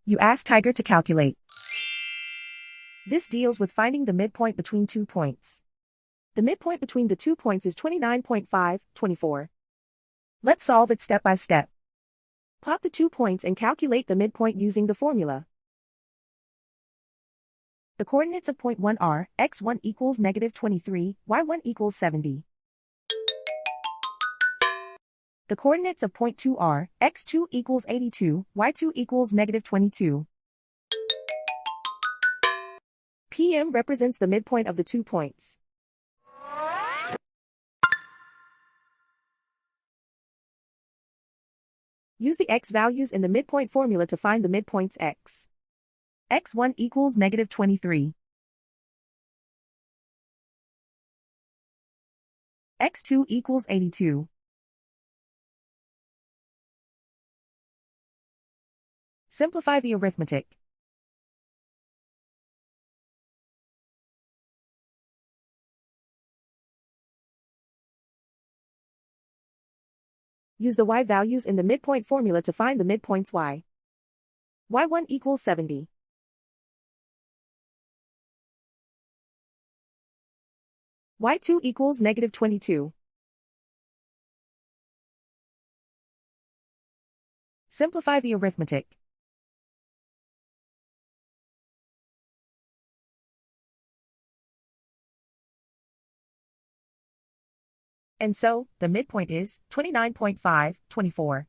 You ask Tiger to calculate. This deals with finding the midpoint between 2 points. The midpoint between the 2 points is 29.5, 24. Let's solve it step by step. Plot the 2 points and calculate the midpoint using the formula. The coordinates of point 1 are, x1 equals -23, y1 equals 70. The coordinates of point 2 are, x2 equals 82, y2 equals -22. PM represents the midpoint of the 2 points. Use the x values in the midpoint formula to find the midpoints x. x1 equals -23. x2 equals 82. Simplify the arithmetic. Use the y values in the midpoint formula to find the midpoints y. y1 equals 70. y2 equals -22. Simplify the arithmetic. And so, the midpoint is 29.5, 24.